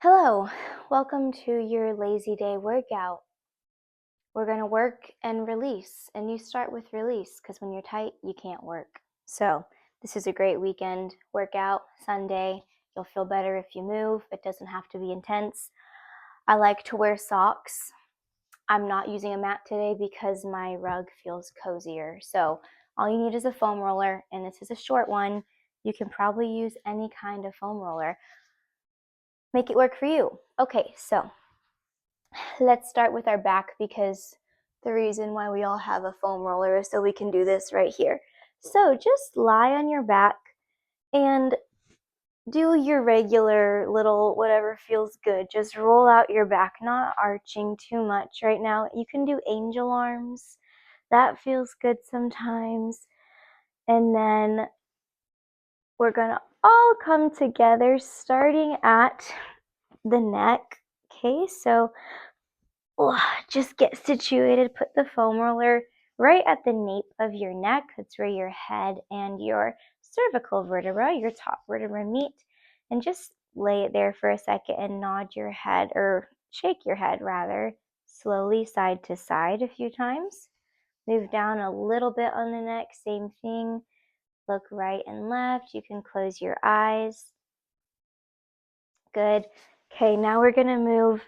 Hello, welcome to your lazy day workout. We're going to work and release, and you start with release because when you're tight, you can't work. So this is a great weekend workout, Sunday. You'll feel better if you move. It doesn't have to be intense. I like to wear socks. I'm not using a mat today because my rug feels cozier. So all you need is a foam roller, and this is a short one. You can probably use any kind of foam roller. Make it work for you. Okay, so let's start with our back because the reason why we all have a foam roller is so we can do this right here. So just lie on your back and do your regular little whatever feels good. Just roll out your back, not arching too much right now. You can do angel arms. That feels good sometimes. And then we're gonna all come together starting at the neck. Okay, so just get situated. Put the foam roller right at the nape of your neck. That's where your head and your cervical vertebra, your top vertebra meet. And just lay it there for a second and nod your head, or shake your head rather, slowly side to side a few times. Move down a little bit on the neck, same thing. Look right and left. You can close your eyes. Good. Okay, now we're going to move.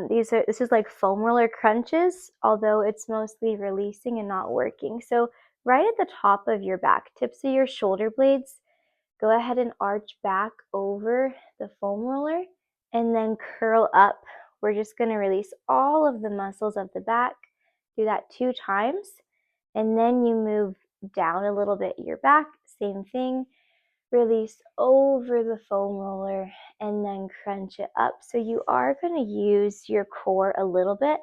This is like foam roller crunches, although it's mostly releasing and not working. So right at the top of your back, tips of your shoulder blades, go ahead and arch back over the foam roller and then curl up. We're just going to release all of the muscles of the back. Do that 2 times. And then you move down a little bit your back, same thing. Release over the foam roller and then crunch it up. So you are going to use your core a little bit,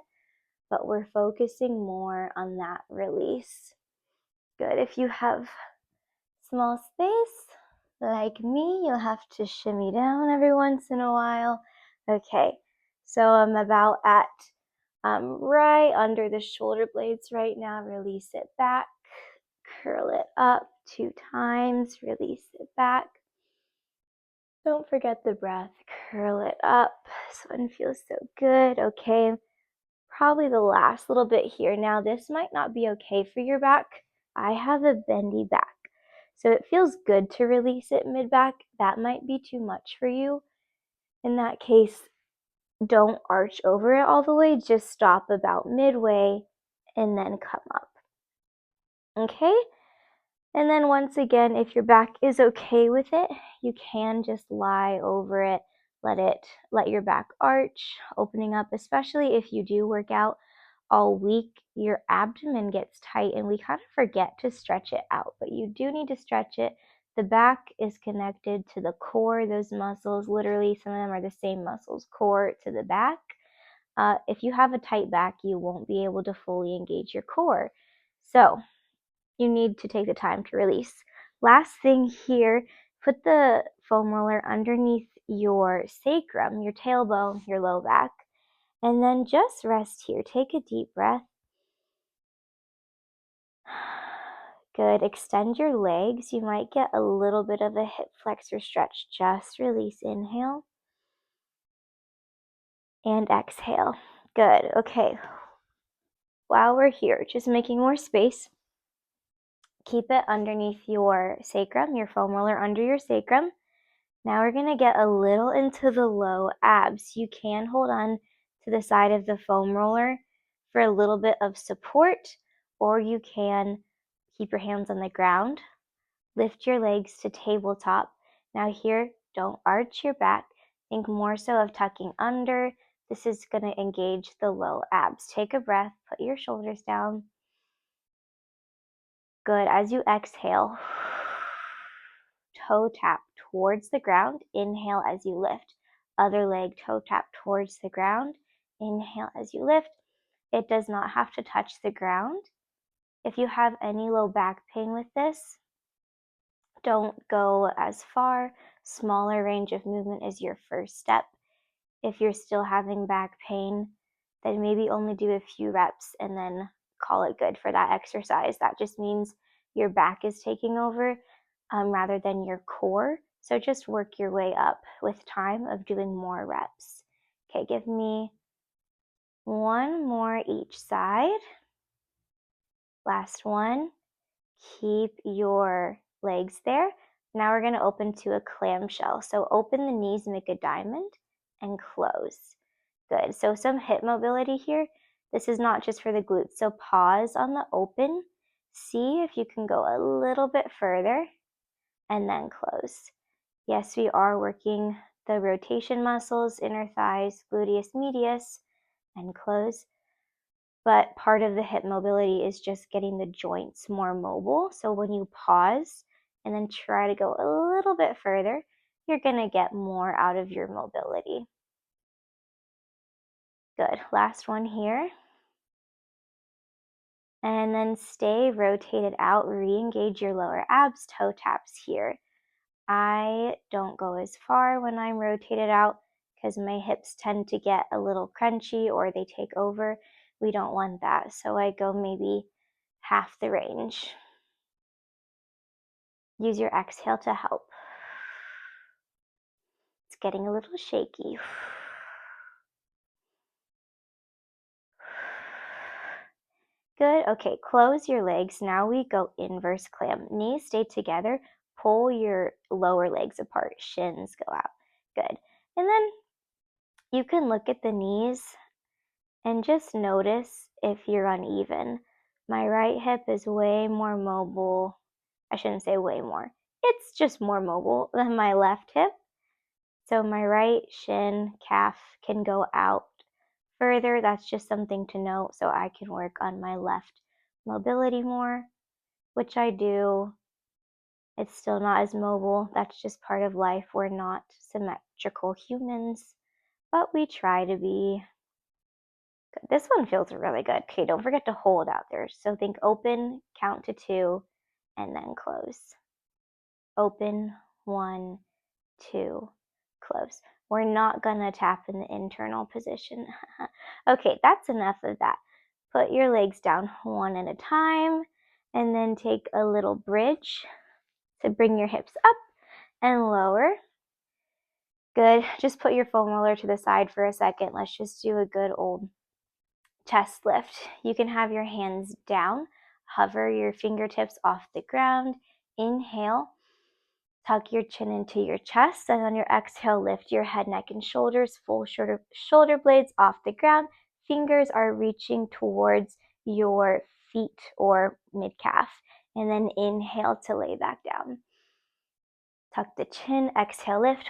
but we're focusing more on that release. Good. If you have small space like me, you'll have to shimmy down every once in a while. Okay, so I'm about at right under the shoulder blades right now. Release it back, curl it up 2 times, release it back. Don't forget the breath. Curl it up. This one feels so good. Okay, probably the last little bit here. Now, this might not be okay for your back. I have a bendy back, so it feels good to release it mid-back. That might be too much for you. In that case, don't arch over it all the way. Just stop about midway and then come up. Okay? And then once again, if your back is okay with it, you can just lie over it, let your back arch, opening up, especially if you do work out all week, your abdomen gets tight and we kind of forget to stretch it out, but you do need to stretch it. The back is connected to the core, those muscles, literally some of them are the same muscles, core to the back. If you have a tight back, you won't be able to fully engage your core. So you need to take the time to release. Last thing here, put the foam roller underneath your sacrum, your tailbone, your low back, and then just rest here. Take a deep breath. Good. Extend your legs. You might get a little bit of a hip flexor stretch. Just release. Inhale and exhale. Good. Okay. While we're here, just making more space. Keep it underneath your sacrum, your foam roller under your sacrum. Now we're going to get a little into the low abs. You can hold on to the side of the foam roller for a little bit of support, or you can keep your hands on the ground. Lift your legs to tabletop. Now here, don't arch your back. Think more so of tucking under. This is going to engage the low abs. Take a breath, put your shoulders down. Good. As you exhale, toe tap towards the ground. Inhale as you lift. Other leg toe tap towards the ground. Inhale as you lift. It does not have to touch the ground. If you have any low back pain with this, don't go as far. Smaller range of movement is your first step. If you're still having back pain, then maybe only do a few reps and then call it good for that exercise. That just means your back is taking over rather than your core. So just work your way up with time of doing more reps. Okay, give me one more each side. Last one. Keep your legs there. Now we're going to open to a clamshell. So open the knees, make a diamond, and close. Good. So some hip mobility here. This is not just for the glutes. So pause on the open. See if you can go a little bit further and then close. Yes, we are working the rotation muscles, inner thighs, gluteus medius, and close. But part of the hip mobility is just getting the joints more mobile. So when you pause and then try to go a little bit further, you're going to get more out of your mobility. Good. Last one here. And then stay rotated out, re-engage your lower abs, toe taps here. I don't go as far when I'm rotated out because my hips tend to get a little crunchy or they take over. We don't want that. So I go maybe half the range. Use your exhale to help. It's getting a little shaky. Good. Okay, close your legs. Now we go inverse clam. Knees stay together. Pull your lower legs apart. Shins go out. Good. And then you can look at the knees and just notice if you're uneven. My right hip is way more mobile. I shouldn't say way more. It's just more mobile than my left hip. So my right shin, calf can go out further. That's just something to note so I can work on my left mobility more, which I do. It's still not as mobile. That's just part of life. We're not symmetrical humans, but we try to be. Good. This one feels really good. Okay, don't forget to hold out there. So think open, count to 2, and then close. Open, 1, 2, close. We're not gonna tap in the internal position. Okay, that's enough of that. Put your legs down one at a time, and then take a little bridge to bring your hips up and lower. Good. Just put your foam roller to the side for a second. Let's just do a good old chest lift. You can have your hands down, hover your fingertips off the ground. Inhale, tuck your chin into your chest, and on your exhale, lift your head, neck, and shoulders, full shoulder blades off the ground. Fingers are reaching towards your feet or mid-calf. And then inhale to lay back down. Tuck the chin, exhale, lift.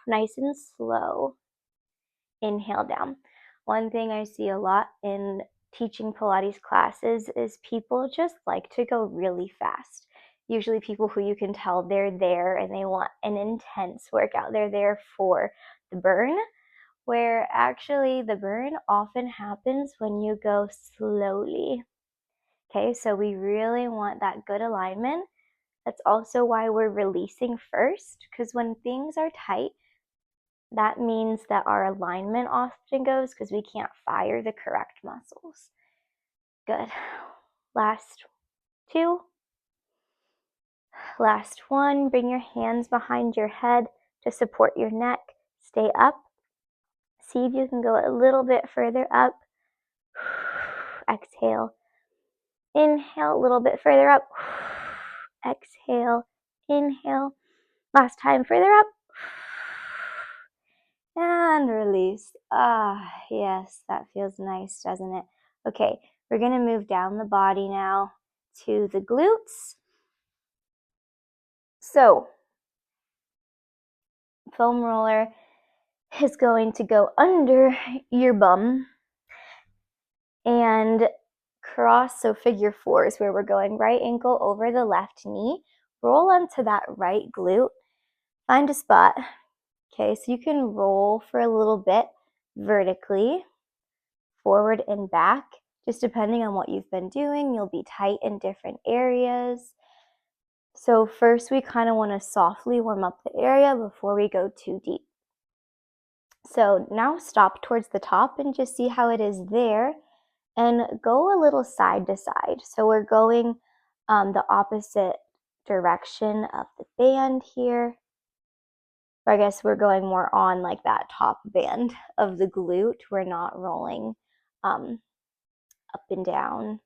Nice and slow. Inhale down. One thing I see a lot in teaching Pilates classes is people just like to go really fast. Usually people who you can tell they're there and they want an intense workout. They're there for the burn, where actually the burn often happens when you go slowly. Okay, so we really want that good alignment. That's also why we're releasing first, because when things are tight, that means that our alignment often goes because we can't fire the correct muscles. Good. Last 2. Last 1. Bring your hands behind your head to support your neck. Stay up. See if you can go a little bit further up. Exhale. Inhale a little bit further up. Exhale. Inhale. Last time, further up. And release. Ah, yes, that feels nice, doesn't it? Okay, we're going to move down the body now to the glutes. So, foam roller is going to go under your bum and cross, so figure 4 is where we're going. Right ankle over the left knee. Roll onto that right glute. Find a spot. Okay, so you can roll for a little bit vertically, forward and back. Just depending on what you've been doing, you'll be tight in different areas. So first we kind of want to softly warm up the area before we go too deep. So now stop towards the top and just see how it is there and go a little side to side. So we're going the opposite direction of the band here. Or I guess we're going more on like that top band of the glute. We're not rolling up and down.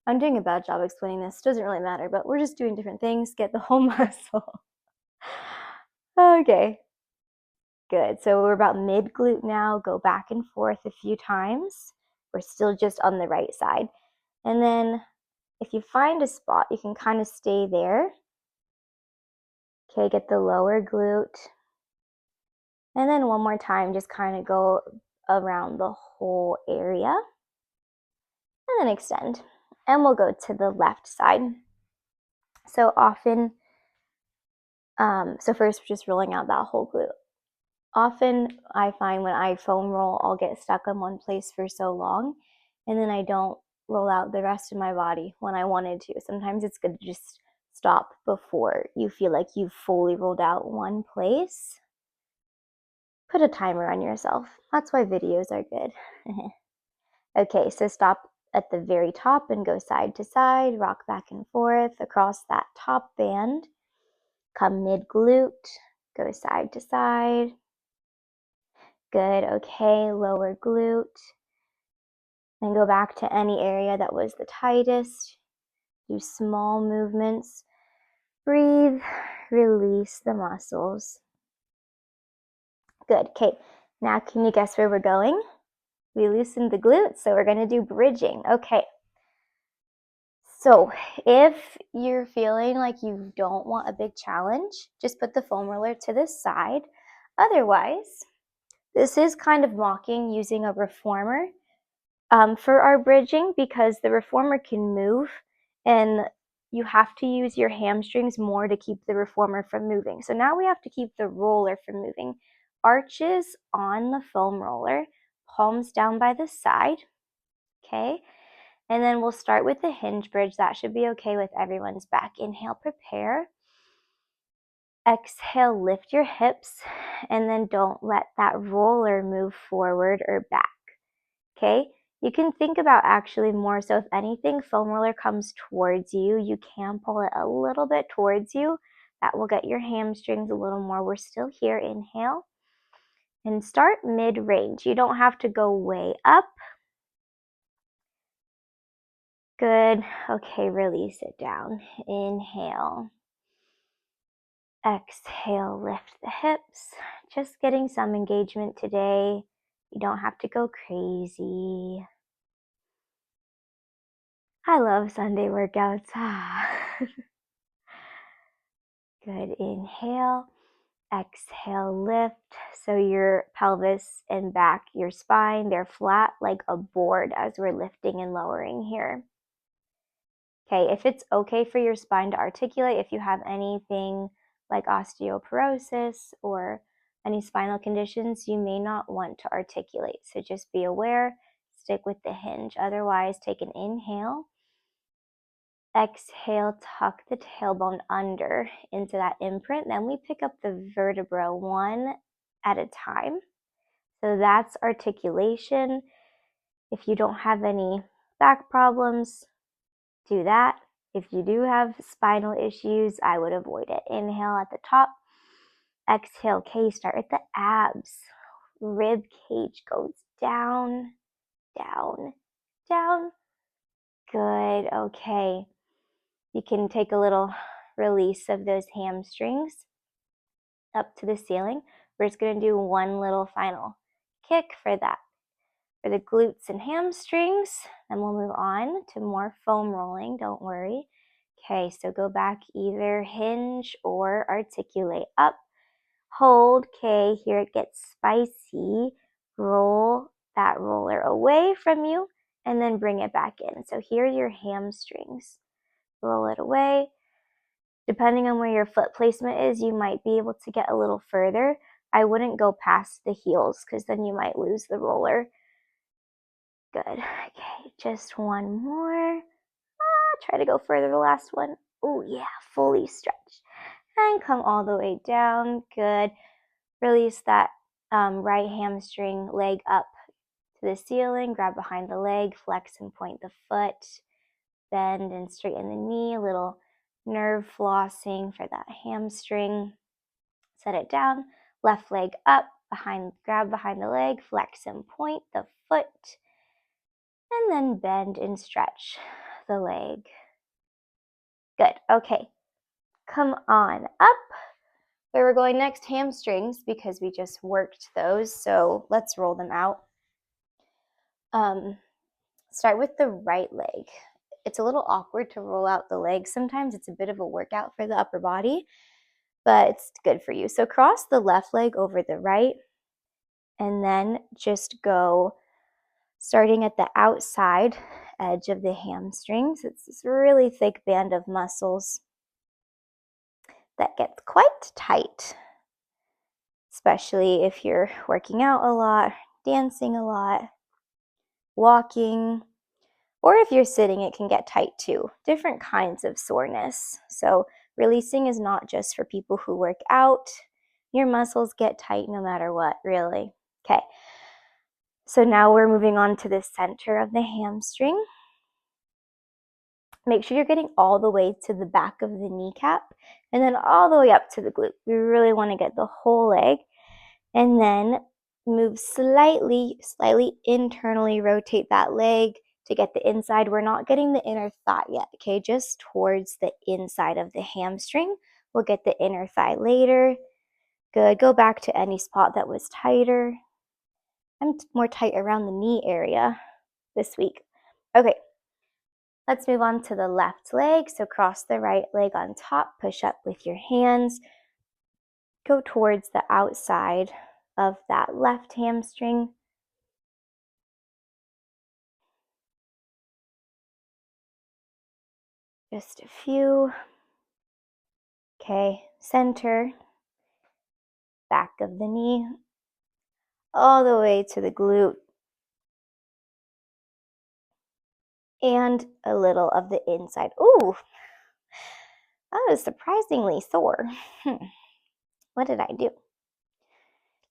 I'm doing a bad job explaining this. Doesn't really matter, but we're just doing different things. Get the whole muscle. Okay, good. So we're about mid glute now. Go back and forth a few times. We're still just on the right side. And then if you find a spot, you can kind of stay there. Okay, get the lower glute. And then one more time, just kind of go around the whole area. And then extend. And we'll go to the left side. So often, so first we're just rolling out that whole glute. Often I find when I foam roll, I'll get stuck in one place for so long, and then I don't roll out the rest of my body when I wanted to. Sometimes it's good to just stop before you feel like you've fully rolled out one place. Put a timer on yourself. That's why videos are good. Okay, so stop at the very top and go side to side, rock back and forth across that top band. Come mid glute, go side to side. Good, okay, lower glute. Then go back to any area that was the tightest. Do small movements. Breathe, release the muscles. Good, okay. Now can you guess where we're going? We loosened the glutes, so we're gonna do bridging. Okay. So if you're feeling like you don't want a big challenge, just put the foam roller to the side. Otherwise, this is kind of mocking using a reformer for our bridging, because the reformer can move and you have to use your hamstrings more to keep the reformer from moving. So now we have to keep the roller from moving. Arches on the foam roller, palms down by the side, okay? And then we'll start with the hinge bridge. That should be okay with everyone's back. Inhale, prepare. Exhale, lift your hips, and then don't let that roller move forward or back, okay? You can think about actually more so, if anything, foam roller comes towards you, you can pull it a little bit towards you. That will get your hamstrings a little more. We're still here. Inhale. And start mid-range. You don't have to go way up. Good. Okay, release it down. Inhale. Exhale, lift the hips. Just getting some engagement today. You don't have to go crazy. I love Sunday workouts. Good. Inhale. Exhale, lift. So your pelvis and back, your spine, they're flat like a board as we're lifting and lowering here. Okay, if it's okay for your spine to articulate, if you have anything like osteoporosis or any spinal conditions, you may not want to articulate. So just be aware, stick with the hinge. Otherwise, take an inhale. Exhale, tuck the tailbone under into that imprint. Then we pick up the vertebra one at a time. So that's articulation. If you don't have any back problems, do that. If you do have spinal issues, I would avoid it. Inhale at the top. Exhale, okay, start with the abs. Rib cage goes down, down, down. Good, okay. You can take a little release of those hamstrings up to the ceiling. We're just going to do one little final kick for that, for the glutes and hamstrings. Then we'll move on to more foam rolling. Don't worry. Okay, so go back, either hinge or articulate up. Hold. Okay, here it gets spicy. Roll that roller away from you and then bring it back in. So here are your hamstrings. Roll it away. Depending on where your foot placement is, you might be able to get a little further. I wouldn't go past the heels because then you might lose the roller. Good. Okay, just one more. Try to go further, the last one. Oh yeah, fully stretch. And come all the way down. Good. Release that right hamstring leg up to the ceiling. Grab behind the leg, flex and point the foot. Bend and straighten the knee. A little nerve flossing for that hamstring. Set it down, left leg up, grab behind the leg, flex and point the foot, and then bend and stretch the leg. Good, okay. Come on up. Where we're going next, hamstrings, because we just worked those, so let's roll them out. Start with the right leg. It's a little awkward to roll out the leg. Sometimes it's a bit of a workout for the upper body, but it's good for you. So cross the left leg over the right, and then just go starting at the outside edge of the hamstrings. It's this really thick band of muscles that gets quite tight, especially if you're working out a lot, dancing a lot, walking, or if you're sitting, it can get tight too. Different kinds of soreness. So releasing is not just for people who work out. Your muscles get tight no matter what, really. Okay. So now we're moving on to the center of the hamstring. Make sure you're getting all the way to the back of the kneecap and then all the way up to the glute. We really want to get the whole leg, and then move slightly internally, rotate that leg to get the inside. We're not getting the inner thigh yet, okay? Just towards the inside of the hamstring. We'll get the inner thigh later. Good. Go back to any spot that was tighter. I'm more tight around the knee area this week. Okay. Let's move on to the left leg. So cross the right leg on top, push up with your hands. Go towards the outside of that left hamstring. Just a few. Okay, center, back of the knee, all the way to the glute. And a little of the inside. Ooh, that was surprisingly sore. What did I do?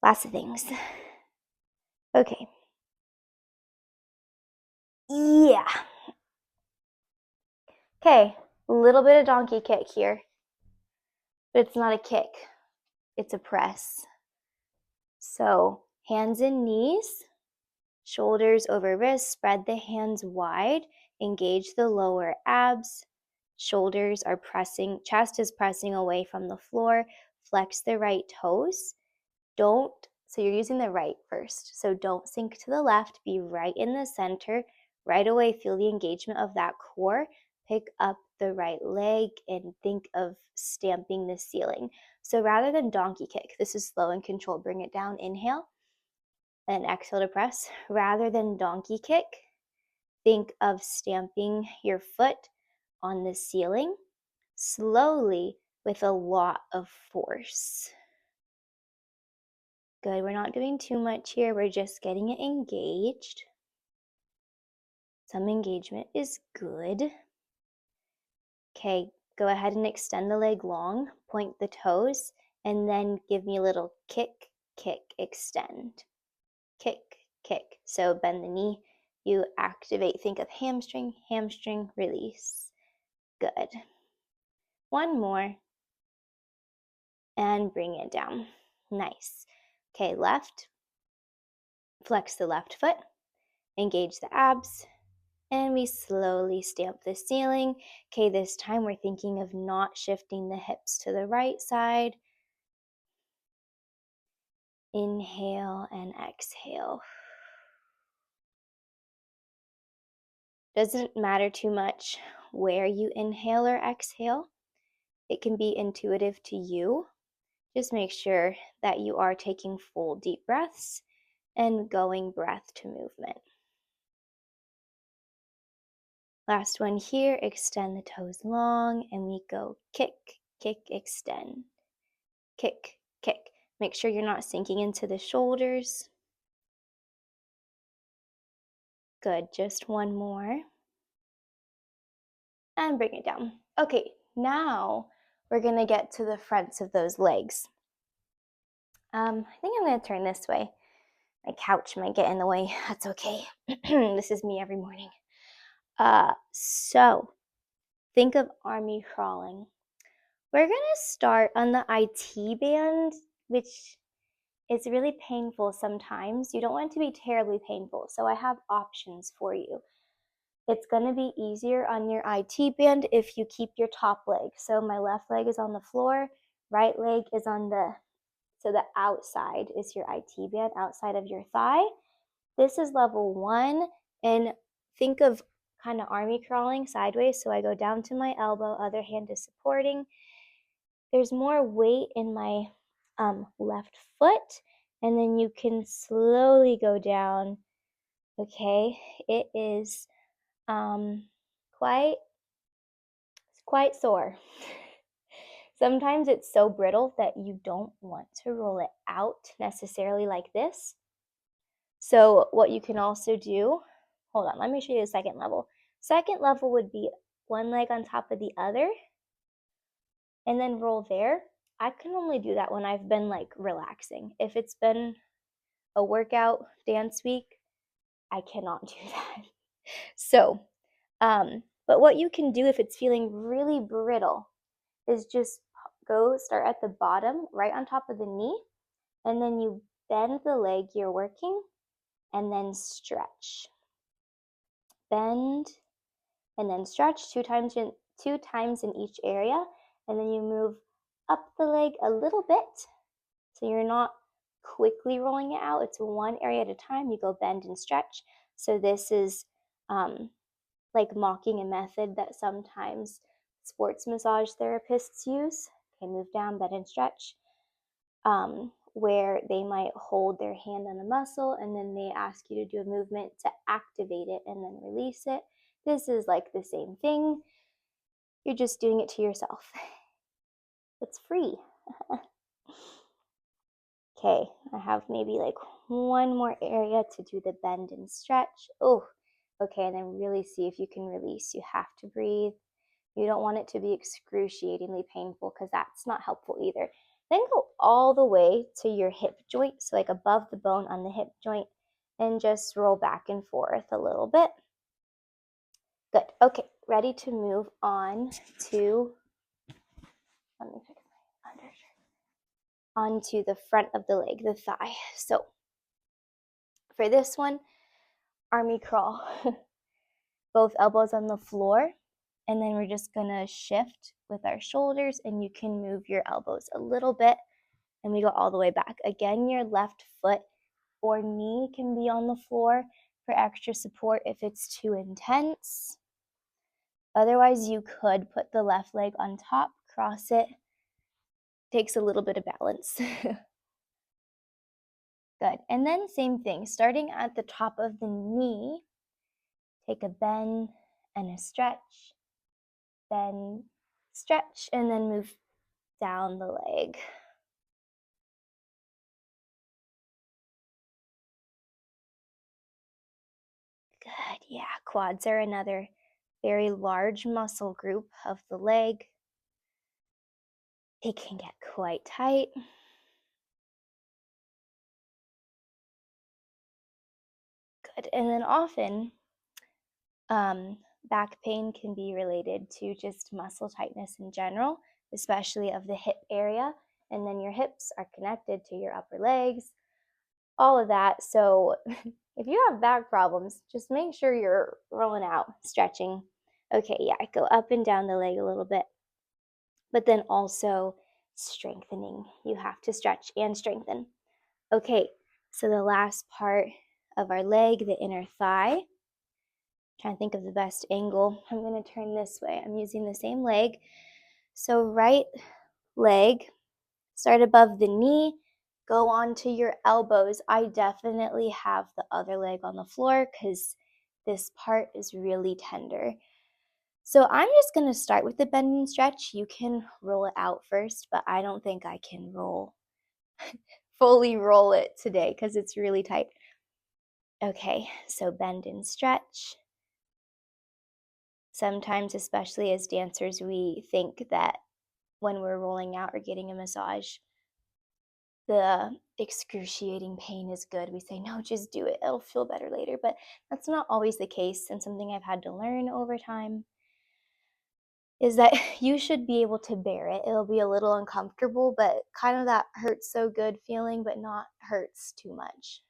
Lots of things. Okay. Yeah. Okay, a little bit of donkey kick here. But it's not a kick. It's a press. So hands and knees, shoulders over wrists, spread the hands wide, engage the lower abs. Shoulders are pressing, chest is pressing away from the floor. Flex the right toes. So you're using the right first. So don't sink to the left, be right in the center. Right away, feel the engagement of that core. Pick up the right leg and think of stamping the ceiling. So rather than donkey kick, this is slow and controlled. Bring it down, inhale, and exhale to press. Rather than donkey kick, think of stamping your foot on the ceiling slowly with a lot of force. Good, we're not doing too much here. We're just getting it engaged. Some engagement is good. Okay, go ahead and extend the leg long, point the toes, and then give me a little kick, kick, extend. Kick, kick. So bend the knee, you activate, think of hamstring, hamstring, release. Good. One more. And bring it down. Nice. Okay, left. Flex the left foot. Engage the abs. And we slowly stamp the ceiling. Okay, this time we're thinking of not shifting the hips to the right side. Inhale and exhale. Doesn't matter too much where you inhale or exhale. It can be intuitive to you. Just make sure that you are taking full deep breaths and going breath to movement. Last one here, extend the toes long, and we go kick, kick, extend. Kick, kick. Make sure you're not sinking into the shoulders. Good, just one more. And bring it down. Okay, now we're gonna get to the fronts of those legs. I think I'm gonna turn this way. My couch might get in the way. That's okay. This is me every morning. So think of army crawling. We're going to start on the IT band, which is really painful sometimes. You don't want it to be terribly painful, so I have options for you. It's going to be easier on your IT band if you keep your top leg. So my left leg is on the floor, right leg is on so the outside is your IT band, outside of your thigh. This is level 1, and think of kind of army crawling sideways. So I go down to my elbow, other hand is supporting. There's more weight in my left foot, and then you can slowly go down. Okay, it is quite sore. Sometimes it's so brittle that you don't want to roll it out necessarily like this. So what you can also do, hold on, let me show you the second level. Second level would be one leg on top of the other and then roll there. I can only do that when I've been like relaxing. If it's been a workout dance week, I cannot do that. So, but what you can do if it's feeling really brittle is just go start at the bottom, right on top of the knee, and then you bend the leg you're working and then stretch. Bend and then stretch two times in each area, and then you move up the leg a little bit so you're not quickly rolling it out. It's one area at a time. You go bend and stretch. So this is like mocking a method that sometimes sports massage therapists use. Okay, move down, bend and stretch, where they might hold their hand on a muscle and then they ask you to do a movement to activate it and then release it. This is like the same thing. You're just doing it to yourself. It's free. Okay, I have maybe like one more area to do the bend and stretch. Oh, okay, and then really see if you can release. You have to breathe. You don't want it to be excruciatingly painful because that's not helpful either. Then go all the way to your hip joint, so like above the bone on the hip joint, and just roll back and forth a little bit. Good. Okay, ready to move on to, let me fix my undershirt, onto the front of the leg, the thigh. So for this one, army crawl. Both elbows on the floor, and then we're just gonna shift with our shoulders, and you can move your elbows a little bit, and we go all the way back. Again, your left foot or knee can be on the floor for extra support if it's too intense. Otherwise, you could put the left leg on top, cross it. Takes a little bit of balance. Good. And then same thing, starting at the top of the knee, take a bend and a stretch, bend, stretch, and then move down the leg. Good. Yeah, quads are another very large muscle group of the leg. They can get quite tight. Good. And then often, back pain can be related to just muscle tightness in general, especially of the hip area. And then your hips are connected to your upper legs, all of that. So if you have back problems, just make sure you're rolling out, stretching. Okay, yeah, go up and down the leg a little bit, but then also strengthening. You have to stretch and strengthen. Okay, so the last part of our leg, the inner thigh. Trying to think of the best angle. I'm going to turn this way. I'm using the same leg. So right leg, start above the knee, go onto your elbows. I definitely have the other leg on the floor because this part is really tender. So I'm just going to start with the bend and stretch. You can roll it out first, but I don't think I can fully roll it today because it's really tight. Okay, so bend and stretch. Sometimes, especially as dancers, we think that when we're rolling out or getting a massage, the excruciating pain is good. We say, no, just do it. It'll feel better later. But that's not always the case, and something I've had to learn over time. is that you should be able to bear it. It'll be a little uncomfortable, but kind of that hurts so good feeling, but not hurts too much.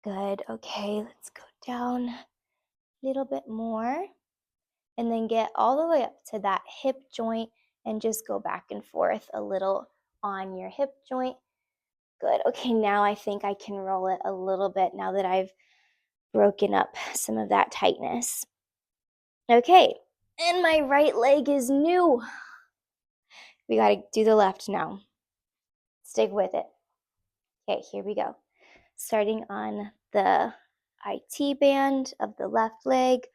Good. Okay, let's go down a little bit more and then get all the way up to that hip joint and just go back and forth a little on your hip joint. Good. Okay, now I think I can roll it a little bit now that I've broken up some of that tightness. Okay, and my right leg is new. We got to do the left now. Stick with it. Okay, here we go. Starting on the IT band of the left leg,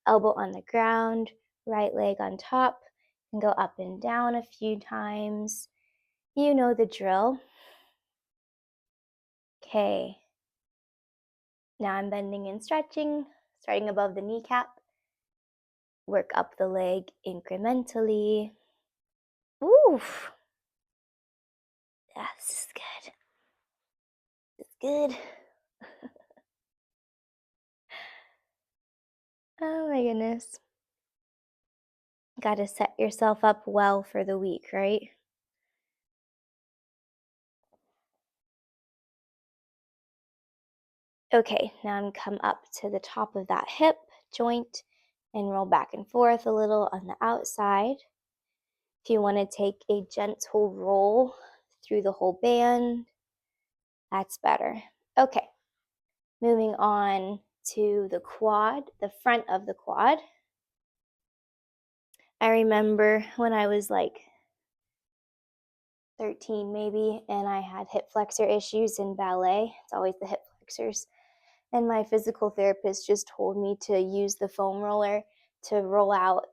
elbow on the ground, right leg on top, and go up and down a few times. You know the drill. Okay. Now I'm bending and stretching, starting above the kneecap. Work up the leg incrementally. Oof. Yeah, this is good. It's good. Oh my goodness. Got to set yourself up well for the week, right? Okay, now I'm come up to the top of that hip joint and roll back and forth a little on the outside. If you want to take a gentle roll through the whole band, that's better. Okay, moving on to the quad, the front of the quad. I remember when I was like 13 maybe, and I had hip flexor issues in ballet. It's always the hip flexors. And my physical therapist just told me to use the foam roller to roll out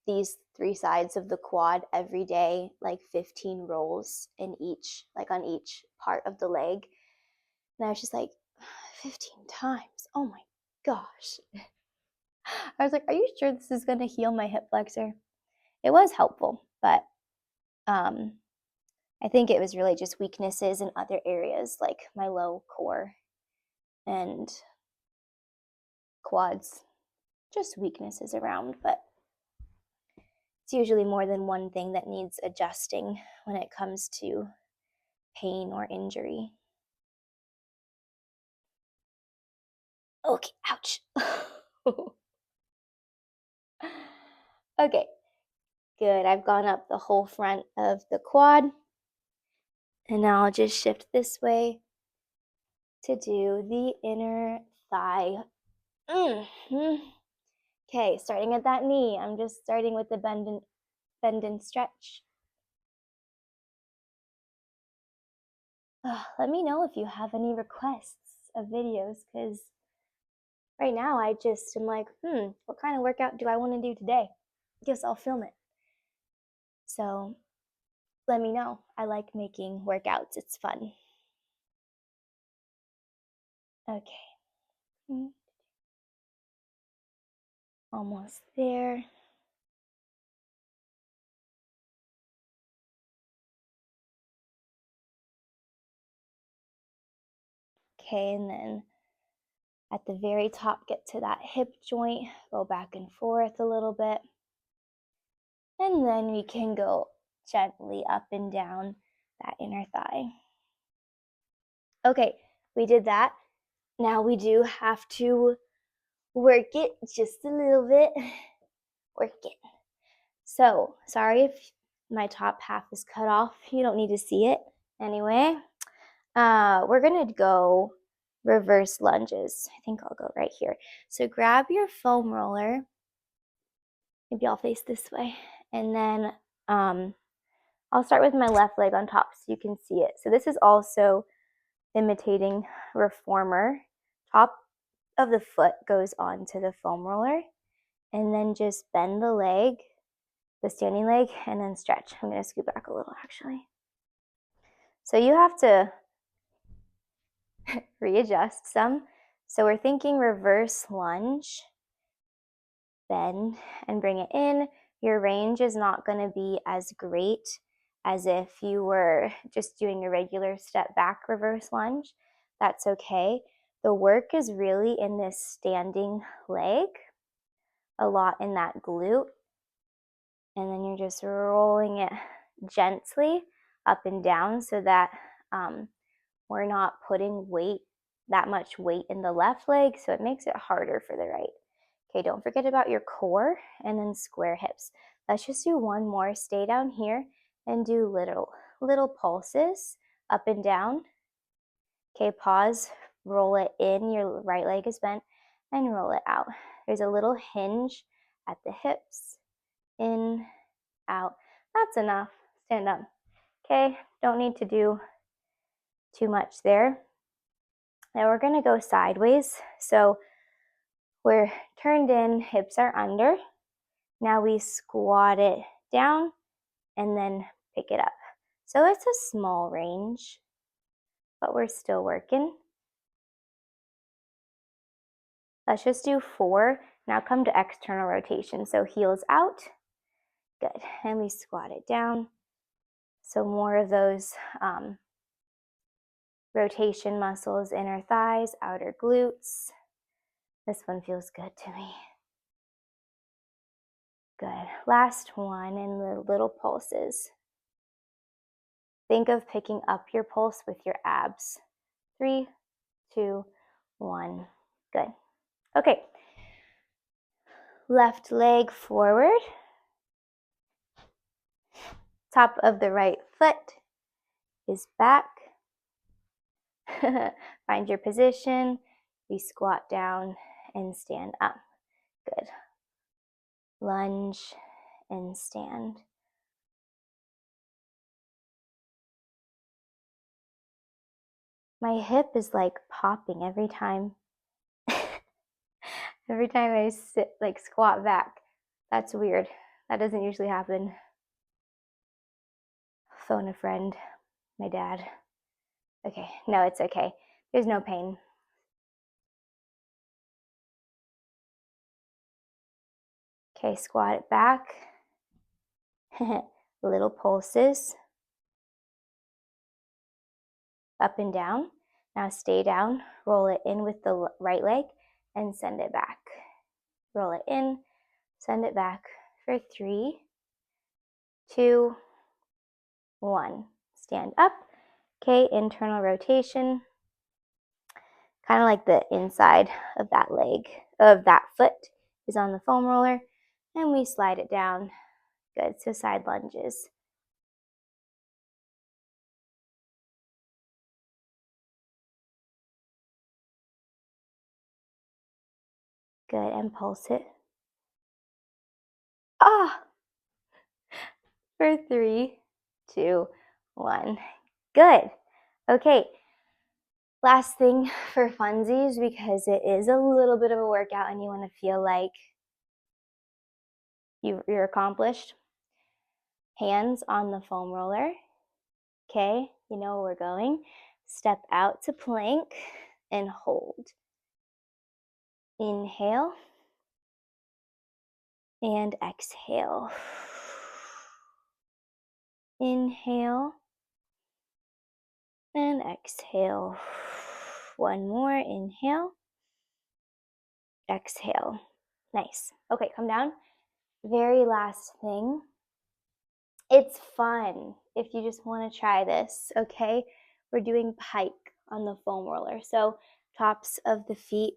these three sides of the quad every day, like 15 rolls in each, like on each part of the leg. And I was just like, 15 times. Oh my gosh. I was like, are you sure this is going to heal my hip flexor? It was helpful, but I think it was really just weaknesses in other areas like my low core and quads, just weaknesses around, but it's usually more than one thing that needs adjusting when it comes to pain or injury. Okay, ouch. Okay, good. I've gone up the whole front of the quad. And now I'll just shift this way to do the inner thigh. Okay, starting at that knee. I'm just starting with the bend and stretch. Let me know if you have any requests of videos, because right now I just am like, what kind of workout do I want to do today? Guess I'll film it. So let me know. I like making workouts. It's fun. Okay. Almost there. Okay, and then at the very top, get to that hip joint, go back and forth a little bit. And then we can go gently up and down that inner thigh. Okay, we did that. Now we do have to work it just a little bit. Work it. So, sorry if my top half is cut off. You don't need to see it. Anyway, we're going to go reverse lunges. I think I'll go right here. So grab your foam roller. Maybe I'll face this way. And then I'll start with my left leg on top so you can see it. So this is also imitating reformer. Top of the foot goes onto the foam roller. And then just bend the leg, the standing leg, and then stretch. I'm going to scoot back a little actually. So you have to readjust some. So we're thinking reverse lunge, bend and bring it in. Your range is not going to be as great as if you were just doing a regular step back reverse lunge. That's okay. The work is really in this standing leg, a lot in that glute, and then you're just rolling it gently up and down so that we're not putting that much weight in the left leg, so it makes it harder for the right. Okay, don't forget about your core and then square hips. Let's just do one more. Stay down here and do little pulses up and down. Okay, pause, roll it in, your right leg is bent, and roll it out. There's a little hinge at the hips, in, out. That's enough. Stand up. Okay, don't need to do too much there. Now we're gonna go sideways. So we're turned in, hips are under. Now we squat it down and then pick it up. So it's a small range, but we're still working. Let's just do 4. Now come to external rotation. So heels out. Good. And we squat it down. So more of those rotation muscles, inner thighs, outer glutes. This one feels good to me. Good. Last one in the little pulses. Think of picking up your pulse with your abs. 3, 2, 1. Good. Okay. Left leg forward. Top of the right foot is back. Find your position. We squat down and stand up. Good. Lunge and stand. My hip is like popping every time. Every time I squat back. That's weird. That doesn't usually happen. Phone a friend. My dad. Okay, no, it's okay. There's no pain. Okay, squat it back. Little pulses. Up and down. Now stay down. Roll it in with the right leg and send it back. Roll it in, send it back for 3, 2, 1. Stand up. Okay, internal rotation. Kind of like the inside of that leg, of that foot is on the foam roller, and we slide it down. Good, so side lunges. Good, and pulse it. For 3, 2, 1. Good. Okay. Last thing for funsies, because it is a little bit of a workout and you want to feel like you're accomplished. Hands on the foam roller. Okay, you know where we're going. Step out to plank and hold. Inhale and exhale. Inhale and exhale. One more. Inhale. Exhale. Nice. Okay, come down. Very last thing. It's fun if you just want to try this, okay? We're doing pike on the foam roller. So tops of the feet,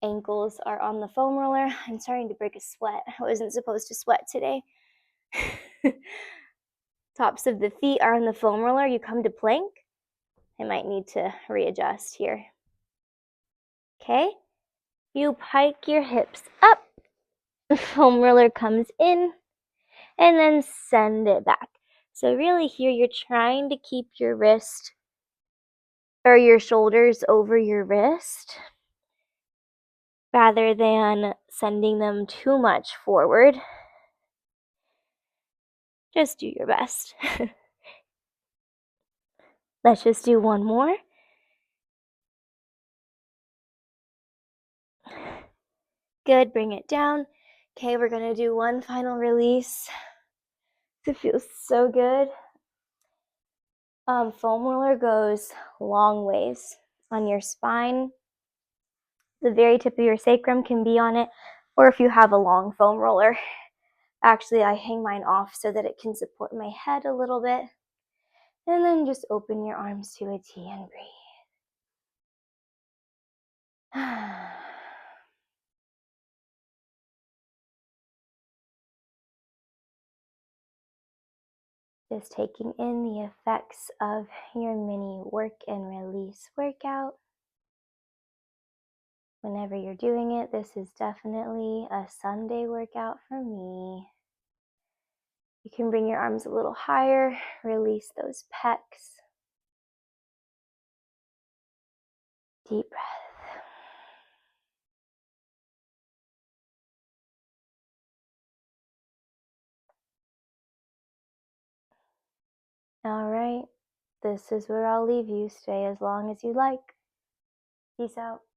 ankles are on the foam roller. I'm starting to break a sweat. I wasn't supposed to sweat today. Tops of the feet are on the foam roller. You come to plank. I might need to readjust here. Okay? You pike your hips up. The foam roller comes in and then send it back. So really here you're trying to keep your wrist or your shoulders over your wrist rather than sending them too much forward. Just do your best. Let's just do one more. Good, bring it down. Okay, we're gonna do one final release. It feels so good. Foam roller goes long ways on your spine, The very tip of your sacrum can be on it, or if you have a long foam roller. Actually, I hang mine off so that it can support my head a little bit. And then just open your arms to a T and breathe. Just taking in the effects of your mini work and release workout. Whenever you're doing it, this is definitely a Sunday workout for me. You can bring your arms a little higher, release those pecs. Deep breath. All right, this is where I'll leave you. Stay as long as you like. Peace out.